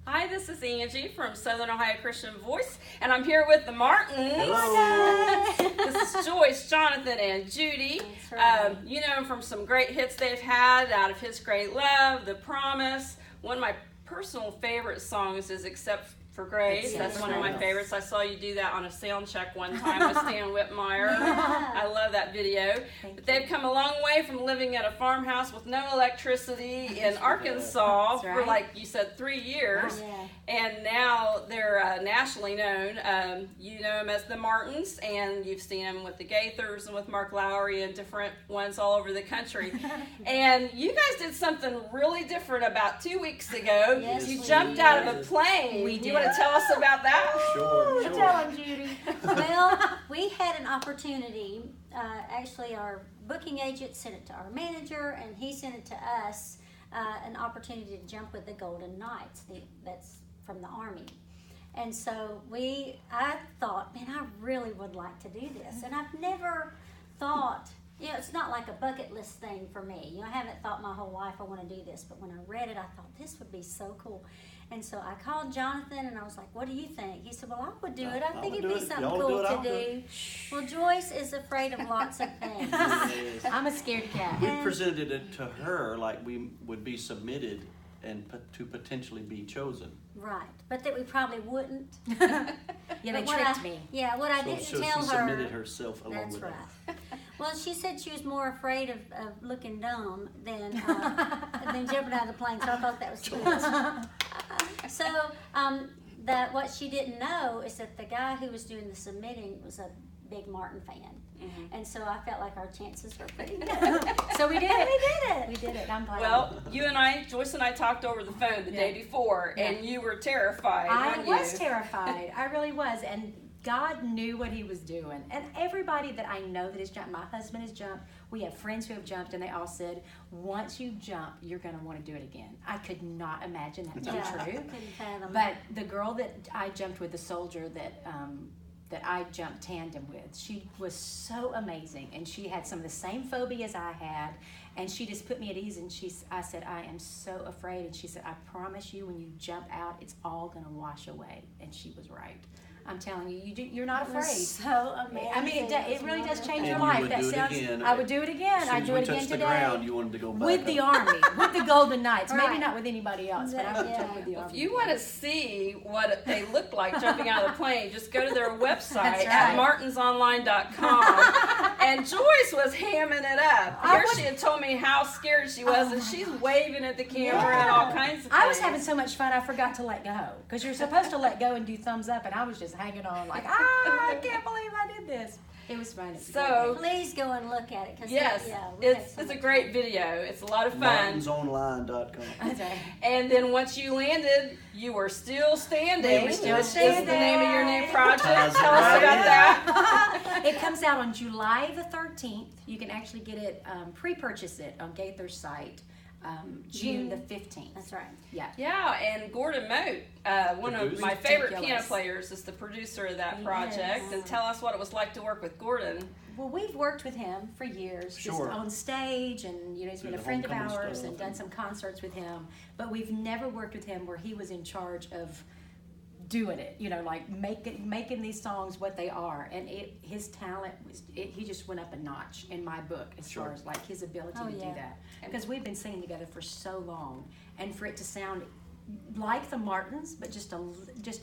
Hi, this is Angie from Southern Ohio Christian Voice, and I'm here with the Martins. Hello. This is Joyce, Jonathan, and Judy. That's right. You know them from some great hits they've had, Out of His Great Love, The Promise. One of my personal favorite songs is Except for Grace. Yes, That's one of my yes. favorites. I saw you do that on a sound check one time with Stan Whitmire. I love that video. But they've come a long way from living at a farmhouse with no electricity in Arkansas That's for, right. like you said, 3 years. Yeah. And now they're nationally known. You know them as the Martins, and you've seen them with the Gaithers and with Mark Lowry and different ones all over the country. And you guys did something really different about 2 weeks ago. Yes, You we jumped did. out of a plane. We You did. want to tell us about that? Sure. Tell him, Judy. Well, we had an opportunity. Actually, our booking agent sent it to our manager, and he sent it to us. An opportunity to jump with the Golden Knights. That's from the Army. And so I thought, man, I really would like to do this. And I've never thought, it's not like a bucket list thing for me. I haven't thought my whole life I want to do this. But when I read it, I thought this would be so cool. And so I called Jonathan and I was like, what do you think? He said, well, I would do it. I think it'd be something cool to do. Well, Joyce is afraid of lots of things. I'm a scared cat. We presented it to her like we would be submitted and to potentially be chosen. Right. But that we probably wouldn't. Yeah, they But what tricked I- me. Yeah, what I So, didn't so tell she her. submitted herself along That's with right. us. Well, she said she was more afraid of looking dumb than jumping out of the plane, so I thought that was good. So, what she didn't know is that the guy who was doing the submitting was a big Martin fan. Mm-hmm. And so I felt like our chances were pretty good. So we did And it. we did it. We did it. I'm glad. Well, Joyce and I talked over the phone the day before, and you were terrified. I weren't was you? terrified. I really was. And God knew what he was doing. And everybody that I know that has jumped, my husband has jumped, we have friends who have jumped, and they all said, once you jump, you're going to want to do it again. I could not imagine that to be true. Couldn't fathom. But the girl that I jumped with, the soldier that I jumped tandem with, she was so amazing, and she had some of the same phobia as I had, and she just put me at ease. And I said, I am so afraid, and she said, I promise you, when you jump out, it's all going to wash away. And she was right. I'm telling you, you're not It was afraid. so amazing. I mean, it really does change your And you life. would That do it sounds. again. I would do it again. As soon I'd as do we it again touched the today. ground, you wanted to go back With the up. Army, with the Golden Knights. Maybe Right. not with anybody else, but I would Yeah. jump with the Army. If you want to see what they look like jumping out of the plane, just go to their website That's at right. martinsonline.com. And Joyce was hamming it up. Here she had told me how scared she was, and she's waving at the camera and all kinds of things. I was having so much fun, I forgot to let go. Because you're supposed to let go and do thumbs up, and I was just hanging on like, I can't believe I did this. It was fun. It was So, Please go and look at it. 'Cause yes, we had it's so a much great fun. video. It's a lot of fun. MartinsOnline.com. That's right. And then once you landed, you were still standing. We were still Which is standing. the name of your new project. Ties it Tell us right about in. that. It comes out on July the 13th. You can actually get it, pre-purchase it on Gaither's site, June the 15th. That's right. Yeah. Yeah, and Gordon Moat, one of Producer. my favorite piano Ridiculous. players, is the producer of that He project. is. And tell us what it was like to work with Gordon. Well, we've worked with him for years, just Sure. on stage, and he's Through been a the friend of homecoming ours stuff and done some concerts with him. But we've never worked with him where he was in charge of doing it, like making these songs what they are. And his talent he just went up a notch in my book as far as like his ability to do that. Because we've been singing together for so long, and for it to sound like the Martins, but just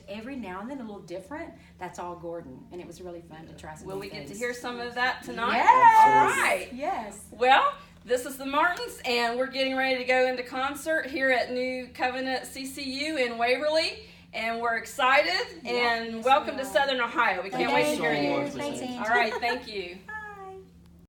every now and then a little different. That's all Gordon, and it was really fun to try some. Will new we get to things. hear some of that tonight? Yes. All right. Yes. Well, this is the Martins, and we're getting ready to go into concert here at New Covenant CCU in Waverly. And we're excited, and welcome to Southern Ohio. We can't wait to hear you. Thanks so much. Thanks, Angie. All right, thank you.